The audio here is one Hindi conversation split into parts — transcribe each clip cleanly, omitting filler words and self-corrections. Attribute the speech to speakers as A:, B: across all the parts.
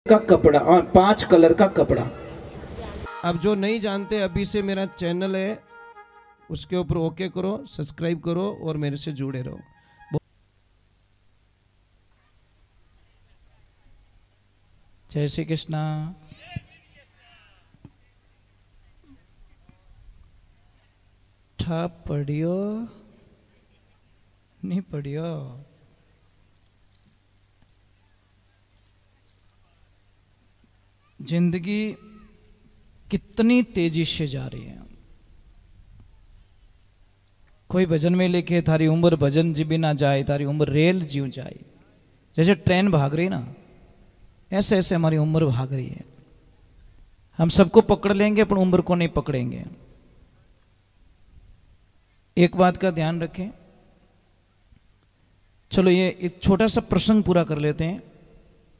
A: का कपड़ा और 5 कलर का कपड़ा।
B: अब जो नहीं जानते, अभी से मेरा चैनल है, उसके ऊपर ओके करो, सब्सक्राइब करो और मेरे से जुड़े रहो।
C: जय श्री कृष्णा। ठा पढ़ियो नहीं पढ़ियो। जिंदगी कितनी तेजी से जा रही है। कोई भजन में लिखे थारी उम्र भजन जी भी ना जाए, तारी उम्र रेल जीव जाए। जैसे ट्रेन भाग रही ना, ऐसे ऐसे हमारी उम्र भाग रही है। हम सबको पकड़ लेंगे पर उम्र को नहीं पकड़ेंगे। एक बात का ध्यान रखें। चलो ये एक छोटा सा प्रसंग पूरा कर लेते हैं,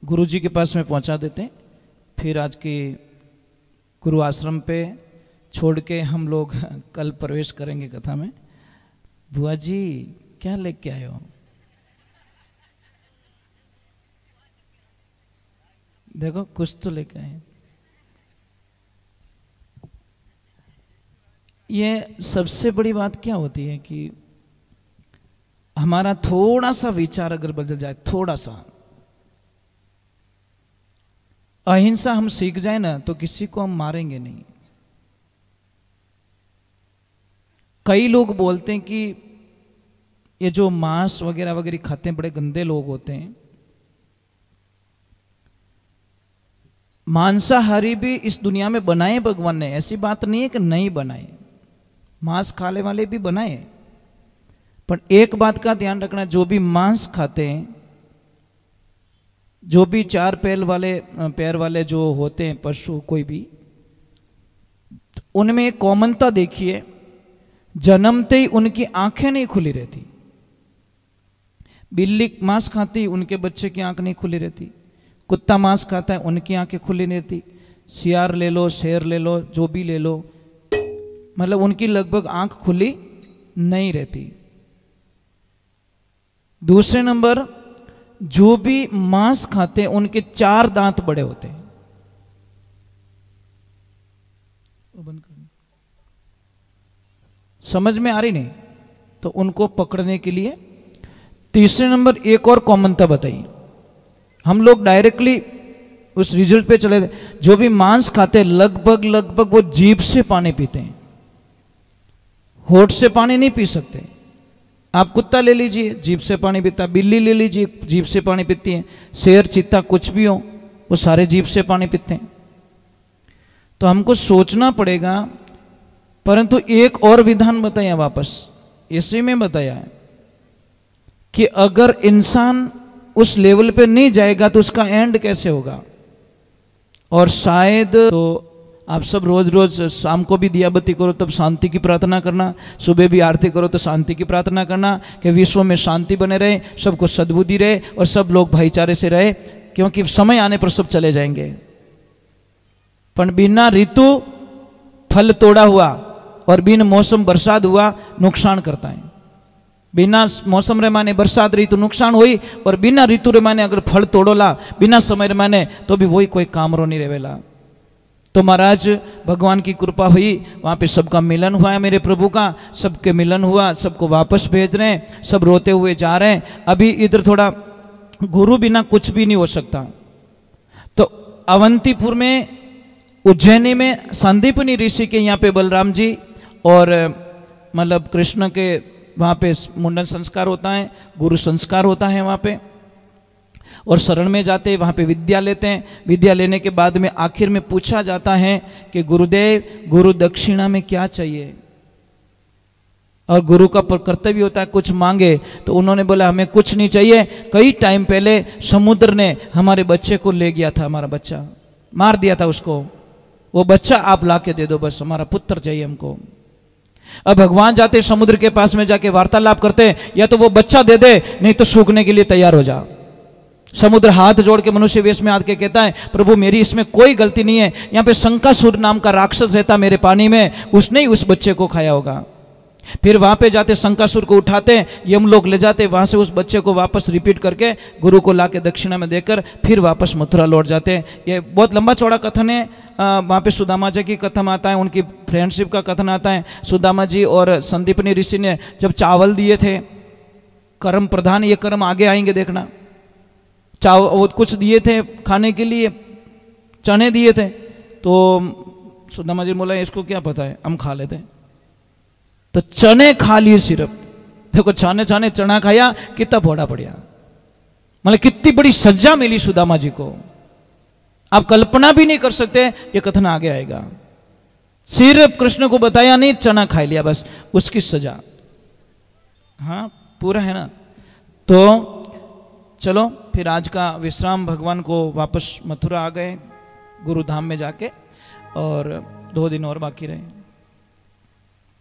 C: गुरुजी के पास में पहुंचा देते हैं, फिर आज की गुरु आश्रम पे छोड़ के हम लोग कल प्रवेश करेंगे कथा में। बुआ जी क्या लेके आए हो? देखो कुछ तो लेके आए। ये सबसे बड़ी बात क्या होती है कि हमारा थोड़ा सा विचार अगर बदल जाए, थोड़ा सा अहिंसा हम सीख जाए ना, तो किसी को हम मारेंगे नहीं। कई लोग बोलते हैं कि ये जो मांस वगैरह वगैरह खाते हैं बड़े गंदे लोग होते हैं। मांसाहारी भी इस दुनिया में बनाए भगवान ने, ऐसी बात नहीं है कि नहीं बनाए, मांस खाने वाले भी बनाए। पर एक बात का ध्यान रखना, जो भी मांस खाते हैं, जो भी 4 पैर वाले जो होते हैं पशु कोई भी, उनमें एक कॉमनता देखिए, जन्मते ही उनकी आंखें नहीं खुली रहती। बिल्ली मांस खाती, उनके बच्चे की आंख नहीं खुली रहती। कुत्ता मांस खाता है, उनकी आंखें खुली नहीं रहती। सियार ले लो, शेर ले लो, जो भी ले लो, मतलब उनकी लगभग आंख खुली नहीं रहती। दूसरे नंबर, जो भी मांस खाते हैं उनके 4 दांत बड़े होते हैं। समझ में आ रही नहीं? तो उनको पकड़ने के लिए तीसरे नंबर एक और कॉमनता बताई। हम लोग डायरेक्टली उस रिजल्ट पे चले गए। जो भी मांस खाते हैं लगभग वो जीभ से पानी पीते हैं, होठ से पानी नहीं पी सकते। आप कुत्ता ले लीजिए, जीभ से पानी पीता। बिल्ली ले लीजिए, जीभ से पानी पीती है। शेर, चीता, कुछ भी हो, वो सारे जीभ से पानी पीते हैं। तो हमको सोचना पड़ेगा। परंतु एक और विधान बताया, वापस इसी में बताया है कि अगर इंसान उस लेवल पे नहीं जाएगा तो उसका एंड कैसे होगा। और शायद तो आप सब रोज रोज शाम को भी दिया बत्ती करो तब शांति की प्रार्थना करना, सुबह भी आरती करो तो शांति की प्रार्थना करना कि विश्व में शांति बने रहे, सबको सद्बुद्धि रहे और सब लोग भाईचारे से रहे, क्योंकि समय आने पर सब चले जाएंगे। पर बिना ऋतु फल तोड़ा हुआ और बिन मौसम बरसात हुआ नुकसान करता है। बिना मौसम रे माने बरसात रही तो नुकसान हुई, और बिना ऋतु रे माने अगर फल तोड़ोला बिना समय रे माने तो भी वही कोई काम रो नहीं रहेला। तो महाराज भगवान की कृपा हुई, वहाँ पे सबका मिलन हुआ है, मेरे प्रभु का सबके मिलन हुआ, सबको वापस भेज रहे हैं, सब रोते हुए जा रहे हैं। अभी इधर थोड़ा गुरु बिना कुछ भी नहीं हो सकता। तो अवंतीपुर में, उज्जैनी में संदीपनी ऋषि के यहाँ पे बलराम जी और मतलब कृष्ण के वहाँ पे मुंडन संस्कार होता है, गुरु संस्कार होता है वहाँ पे, और शरण में जाते हैं, वहाँ पे विद्या लेते हैं। विद्या लेने के बाद में आखिर में पूछा जाता है कि गुरुदेव, गुरु दक्षिणा में क्या चाहिए। और गुरु का कर्तव्य होता है कुछ मांगे, तो उन्होंने बोला हमें कुछ नहीं चाहिए। कई टाइम पहले समुद्र ने हमारे बच्चे को ले गया था, हमारा बच्चा मार दिया था उसको, वो बच्चा आप ला के दे दो, बस हमारा पुत्र चाहिए हमको। अब भगवान जाते समुद्र के पास में जाके वार्तालाप करते, या तो वो बच्चा दे दे, नहीं तो सूखने के लिए तैयार हो जा। समुद्र हाथ जोड़ के मनुष्य वेश में आके कहता है प्रभु मेरी इसमें कोई गलती नहीं है, यहाँ पे शंकासुर नाम का राक्षस रहता मेरे पानी में, उसने ही उस बच्चे को खाया होगा। फिर वहां पे जाते शंकासुर को उठाते, यम लोग ले जाते, वहां से उस बच्चे को वापस रिपीट करके गुरु को लाके दक्षिणा में देकर फिर वापस मथुरा लौट जाते हैं। ये बहुत लंबा चौड़ा कथन है। वहां पे सुदामा जी की कथन आता है, उनकी फ्रेंडशिप का कथन आता है। सुदामा जी और संदीपनी ऋषि ने जब चावल दिए थे, कर्म प्रधान, ये कर्म आगे आएंगे देखना, चावल कुछ दिए थे खाने के लिए, चने दिए थे, तो सुदामा जी बोला इसको क्या पता है, हम खा लेते हैं। तो चने खा लिए सिर्फ, देखो छाने छाने चना खाया, कितना फोड़ा पड़ा, मतलब कितनी बड़ी सजा मिली सुदामा जी को, आप कल्पना भी नहीं कर सकते। ये कथन आगे आएगा। सिर्फ कृष्ण को बताया नहीं, चना खा लिया, बस उसकी सजा। हाँ पूरा है ना। तो चलो फिर आज का विश्राम, भगवान को वापस मथुरा आ गए गुरुधाम में जाके, और 2 दिन और बाकी रहे।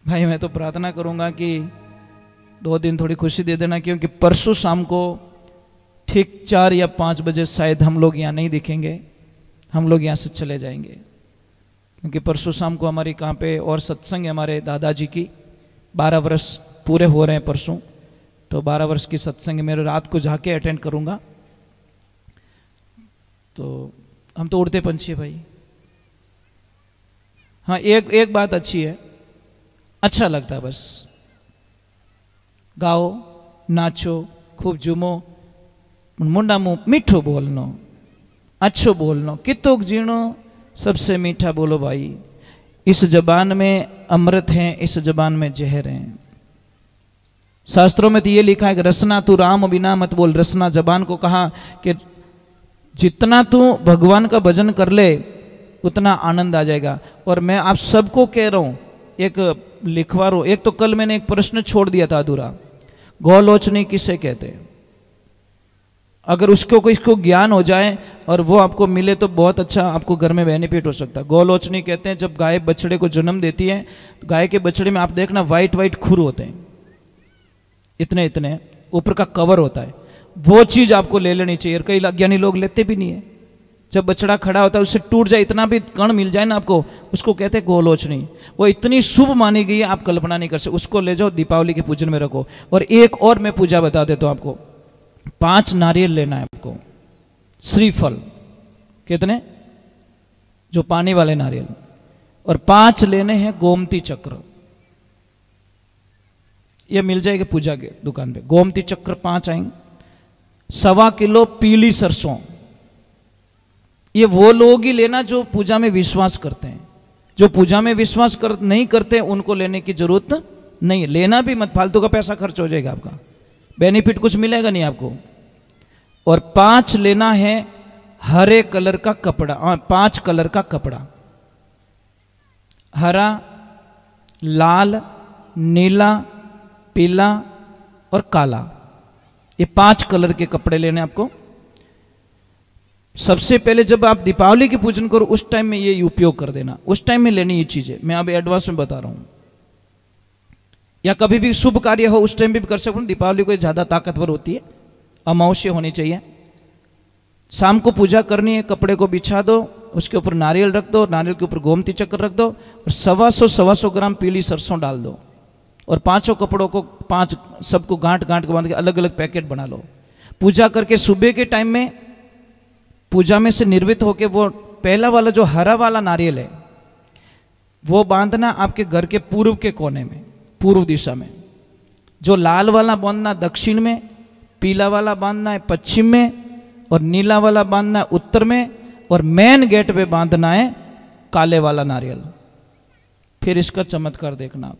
C: भाई मैं तो प्रार्थना करूंगा कि 2 दिन थोड़ी खुशी दे देना, क्योंकि परसों शाम को ठीक 4 या 5 बजे शायद हम लोग यहाँ नहीं दिखेंगे, हम लोग यहाँ से चले जाएंगे, क्योंकि परसों शाम को हमारी कहाँ पे और सत्संग है हमारे दादाजी की, 12 वर्ष पूरे हो रहे हैं परसों, तो 12 वर्ष की सत्संग मेरे रात को जाके अटेंड करूँगा। तो हम तो उड़ते पंछी भाई। हाँ एक बात अच्छी है, अच्छा लगता है, बस गाओ नाचो खूब झूमो, मुंडा मुंह मीठो बोलनो, अच्छो बोलनो, कितोक जीणो सबसे मीठा बोलो भाई। इस जबान में अमृत है, इस जबान में जहर है। शास्त्रों में तो ये लिखा है कि रसना तू राम बिना मत बोल। रसना जबान को कहा कि जितना तू भगवान का भजन कर ले उतना आनंद आ जाएगा। और मैं आप सबको कह रहा हूं, एक लिखवा रहा हूं, एक तो कल मैंने एक प्रश्न छोड़ दिया था अधूरा, गोलोचनी किसे कहते हैं? अगर उसको कोई इसको ज्ञान हो जाए और वो आपको मिले तो बहुत अच्छा आपको घर में बेनिफिट हो सकता है। गोलोचनी कहते हैं जब गाय बछड़े को जन्म देती है, गाय के बछड़े में आप देखना वाइट वाइट खुर होते हैं, इतने इतने ऊपर का कवर होता है, वो चीज आपको ले लेनी चाहिए। कई अज्ञानी लोग लेते भी नहीं है। जब बछड़ा खड़ा होता है उससे टूट जाए, इतना भी कण मिल जाए ना आपको, उसको कहते हैं गोलोचनी। वो इतनी शुभ मानी गई है आप कल्पना नहीं कर सकते। उसको ले जाओ दीपावली के पूजन में रखो। और एक और मैं पूजा बता देता हूं आपको, 5 नारियल लेना है आपको, श्रीफल कितने, जो पानी वाले नारियल, और 5 लेने हैं गोमती चक्र। ये मिल जाएगा पूजा के दुकान पे, गोमती चक्र 5 आएंगे। 1.25 किलो पीली सरसों, ये वो लोग ही लेना जो पूजा में विश्वास करते हैं। जो पूजा में विश्वास नहीं करते उनको लेने की जरूरत नहीं है। लेना भी मत, फालतू का पैसा खर्च हो जाएगा आपका, बेनिफिट कुछ मिलेगा नहीं आपको। और 5 लेना है हरे कलर का कपड़ा, 5 कलर का कपड़ा, हरा, लाल, नीला, पीला और काला, ये 5 कलर के कपड़े लेने आपको। सबसे पहले जब आप दीपावली की पूजन करो उस टाइम में ये उपयोग कर देना, उस टाइम में लेनी ये चीजें, मैं अभी एडवांस में बता रहा हूं। या कभी भी शुभ कार्य हो उस टाइम भी कर सकते हो। दीपावली को ज्यादा ताकतवर होती है, अमावस्या होनी चाहिए। शाम को पूजा करनी है, कपड़े को बिछा दो, उसके ऊपर नारियल रख दो, नारियल के ऊपर गोमती चक्र रख दो, और 125 ग्राम पीली सरसों डाल दो, और 5 कपड़ों को 5 सबको गांठ गांठ के बांध के अलग अलग पैकेट बना लो। पूजा करके सुबह के टाइम में पूजा में से निर्वित होके वो पहला वाला जो हरा वाला नारियल है वो बांधना आपके घर के पूर्व के कोने में, पूर्व दिशा में। जो लाल वाला बांधना दक्षिण में, पीला वाला बांधना है पश्चिम में, और नीला वाला बांधना है उत्तर में, और मेन गेट पे बांधना है काले वाला नारियल। फिर इसका चमत्कार देखना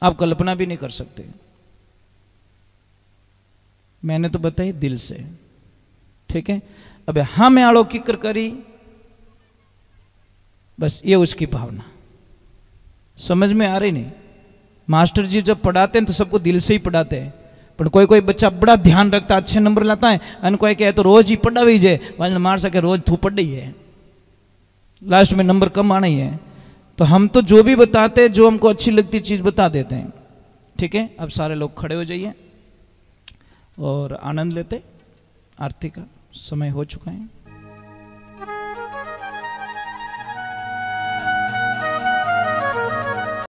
C: आप कल्पना भी नहीं कर सकते। मैंने तो बताई दिल से, ठीक है। अब हम आड़ो किकर करी, बस ये उसकी भावना समझ में आ रही नहीं। मास्टर जी जब पढ़ाते हैं तो सबको दिल से ही पढ़ाते हैं, पर कोई कोई बच्चा बड़ा ध्यान रखता है, अच्छे नंबर लाता है, और कोई कहे तो रोज ही पढ़ा भी जाए, वाले मार सके रोज थू पढ़ ही है, लास्ट में नंबर कम आना ही है। तो हम तो जो भी बताते हैं, जो हमको अच्छी लगती चीज बता देते हैं, ठीक है। अब सारे लोग खड़े हो जाइए और आनंद लेते। आरती का समय हो चुका है।